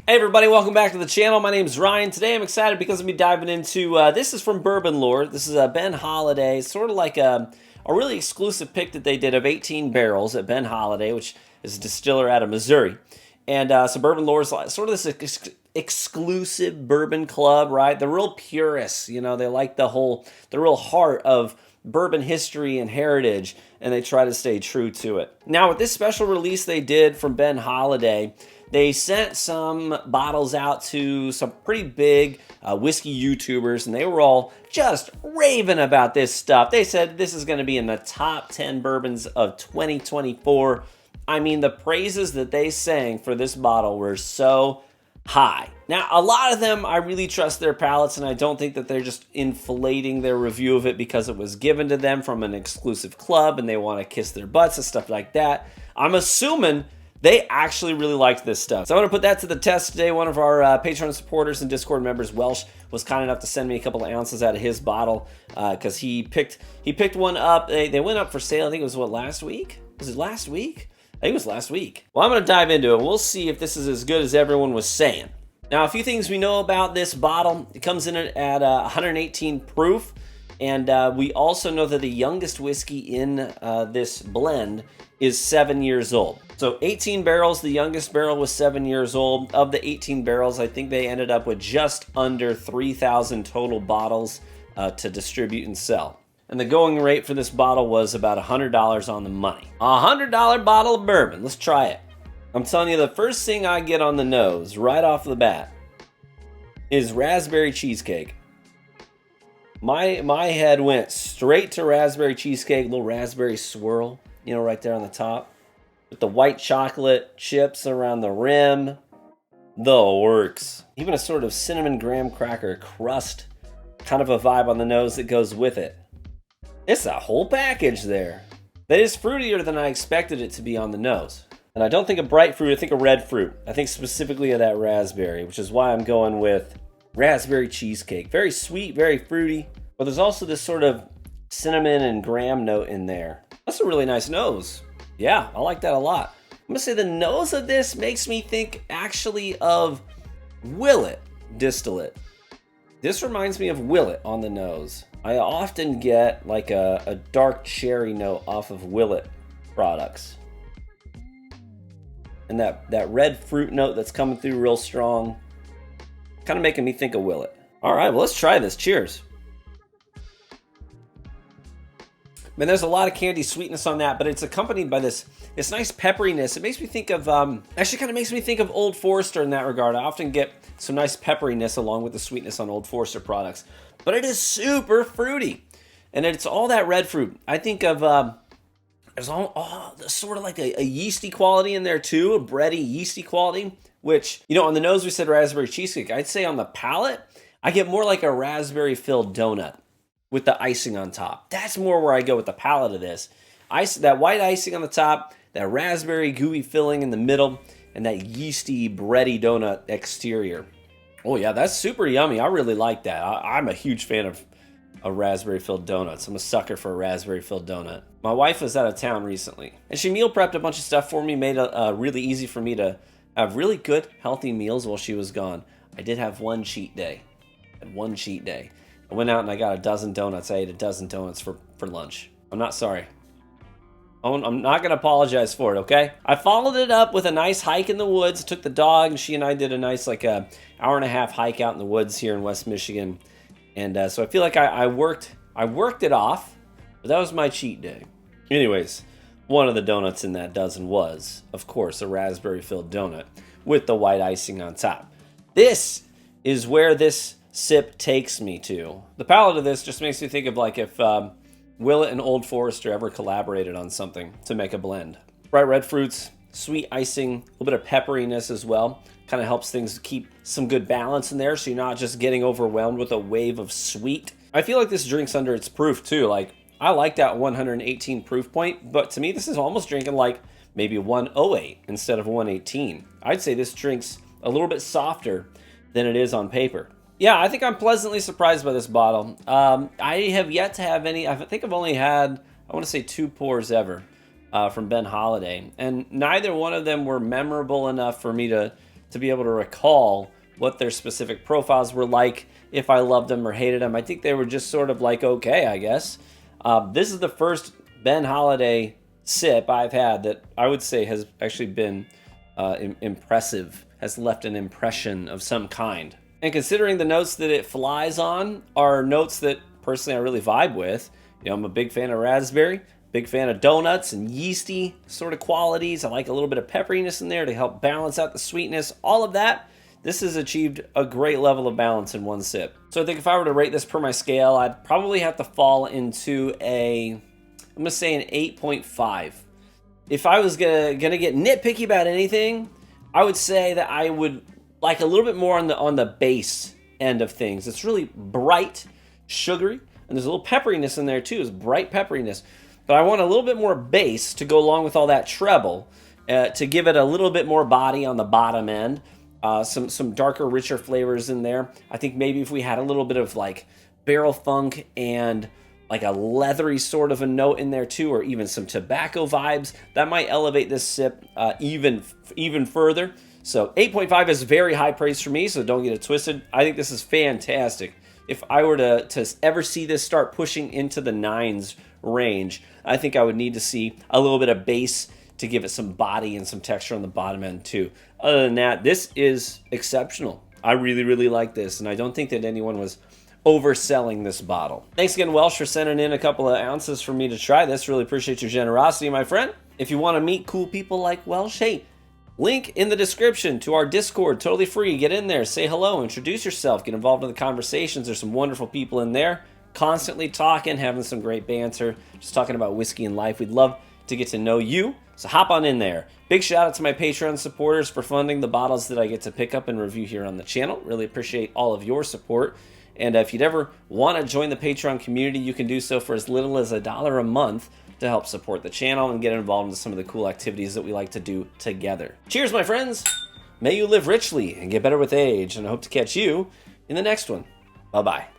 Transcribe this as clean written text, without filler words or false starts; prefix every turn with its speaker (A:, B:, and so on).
A: Hey everybody, welcome back to the channel. My name is Ryan. Today I'm excited because I'm going to be diving into, this is from Bourbon Lore. This is Ben Holladay. It's sort of like a really exclusive pick that they did of 18 barrels at Ben Holladay, which is a distiller out of Missouri. And so Bourbon Lore is sort of this exclusive bourbon club, right? The real purists, you know, they like the real heart of bourbon history and heritage, and they try to stay true to it. Now, with this special release they did from Ben Holladay, they sent some bottles out to some pretty big whiskey YouTubers, and they were all just raving about this stuff. They said this is going to be in the top 10 bourbons of 2024. I mean, the praises that they sang for this bottle were so high. Now, a lot of them, I really trust their palates, and I don't think that they're just inflating their review of it because it was given to them from an exclusive club and they want to kiss their butts and stuff like that. I'm assuming they actually really liked this stuff. So I'm going to put that to the test today. One of our Patreon supporters and Discord members, Welsh, was kind enough to send me a couple of ounces out of his bottle because he picked one up. They went up for sale. I think it was, last week? Was it last week? I think it was last week. Well, I'm going to dive into it. We'll see if this is as good as everyone was saying. Now, a few things we know about this bottle. It comes in at 118 proof. And we also know that the youngest whiskey in this blend is 7 years old. So 18 barrels, the youngest barrel was 7 years old. Of the 18 barrels, I think they ended up with just under 3,000 total bottles to distribute and sell. And the going rate for this bottle was about $100 on the money. A $100 bottle of bourbon. Let's try it. I'm telling you, the first thing I get on the nose right off the bat is raspberry cheesecake. My head went straight to raspberry cheesecake, little raspberry swirl, you know, right there on the top, with the white chocolate chips around the rim. The works. Even a sort of cinnamon graham cracker crust, kind of a vibe on the nose that goes with it. It's a whole package there. That is fruitier than I expected it to be on the nose. And I don't think of bright fruit, I think of red fruit. I think specifically of that raspberry, which is why I'm going with raspberry cheesecake. Very sweet, very fruity, but there's also this sort of cinnamon and graham note in there. That's a really nice nose. Yeah, I like that a lot. I'm gonna say the nose of this makes me think actually of Willet distillate. This reminds me of Willet on the nose. I often get like a dark cherry note off of Willet products. And that red fruit note that's coming through real strong, kind of making me think of Willet. All right, well, let's try this. Cheers. Man, there's a lot of candy sweetness on that, but it's accompanied by this nice pepperiness. It makes me think of, actually kind of makes me think of Old Forester in that regard. I often get some nice pepperiness along with the sweetness on Old Forester products. But it is super fruity, and it's all that red fruit. I think of, there's sort of like a yeasty quality in there too, a bready, yeasty quality, which, you know, on the nose we said raspberry cheesecake. I'd say on the palate, I get more like a raspberry-filled donut with the icing on top. That's more where I go with the palate of this. That white icing on the top, that raspberry gooey filling in the middle, and that yeasty, bready donut exterior. Oh yeah, that's super yummy. I really like that. I'm a huge fan of raspberry-filled donuts. I'm a sucker for a raspberry-filled donut. My wife was out of town recently, and she meal prepped a bunch of stuff for me, made it really easy for me to have really good, healthy meals while she was gone. I did have one cheat day. I went out and I got a dozen donuts. I ate a dozen donuts for lunch. I'm not sorry. I'm not going to apologize for it, okay? I followed it up with a nice hike in the woods. Took the dog, and she and I did a nice, like, hour and a half hike out in the woods here in West Michigan. And so I feel like I worked it off, but that was my cheat day. Anyways, one of the donuts in that dozen was, of course, a raspberry-filled donut with the white icing on top. This is where this sip takes me to. The palate of this just makes me think of like if Willet and Old Forester ever collaborated on something to make a blend. Bright red fruits, sweet icing, a little bit of pepperiness as well. Kind of helps things keep some good balance in there so you're not just getting overwhelmed with a wave of sweet. I feel like this drink's under its proof too. Like, I like that 118 proof point, but to me this is almost drinking like maybe 108 instead of 118. I'd say this drink's a little bit softer than it is on paper. Yeah, I think I'm pleasantly surprised by this bottle. I have yet to have any, I think I've only had, I want to say 2 pours ever from Ben Holladay, and neither one of them were memorable enough for me to to be able to recall what their specific profiles were like, if I loved them or hated them. I think they were just sort of like, okay, I guess. This is the first Ben Holladay sip I've had that I would say has actually been impressive, has left an impression of some kind. And considering the notes that it flies on are notes that personally I really vibe with. You know, I'm a big fan of raspberry, big fan of donuts and yeasty sort of qualities. I like a little bit of pepperiness in there to help balance out the sweetness. All of that, this has achieved a great level of balance in one sip. So I think if I were to rate this per my scale, I'd probably have to fall into I'm gonna say an 8.5. If I was gonna get nitpicky about anything, I would say that I would like a little bit more on the base end of things. It's really bright, sugary, and there's a little pepperiness in there too. It's bright pepperiness. But I want a little bit more bass to go along with all that treble to give it a little bit more body on the bottom end. Some darker, richer flavors in there. I think maybe if we had a little bit of like barrel funk and like a leathery sort of a note in there too, or even some tobacco vibes, that might elevate this sip even further. So 8.5 is very high praise for me, so don't get it twisted. I think this is fantastic. If I were to ever see this start pushing into the 9s range, I think I would need to see a little bit of bass to give it some body and some texture on the bottom end too. Other than that, this is exceptional. I really, really like this, and I don't think that anyone was overselling this bottle. Thanks again, Welsh, for sending in a couple of ounces for me to try this. Really appreciate your generosity, my friend. If you want to meet cool people like Welsh, hey, link in the description to our Discord, totally free. Get in there, say hello, introduce yourself, get involved in the conversations. There's some wonderful people in there, constantly talking, having some great banter, just talking about whiskey and life. We'd love to get to know you, so hop on in there. Big shout out to my Patreon supporters for funding the bottles that I get to pick up and review here on the channel. Really appreciate all of your support. And if you'd ever want to join the Patreon community, you can do so for as little as $1 a month to help support the channel and get involved in some of the cool activities that we like to do together. Cheers, my friends. May you live richly and get better with age, and I hope to catch you in the next one. Bye-bye.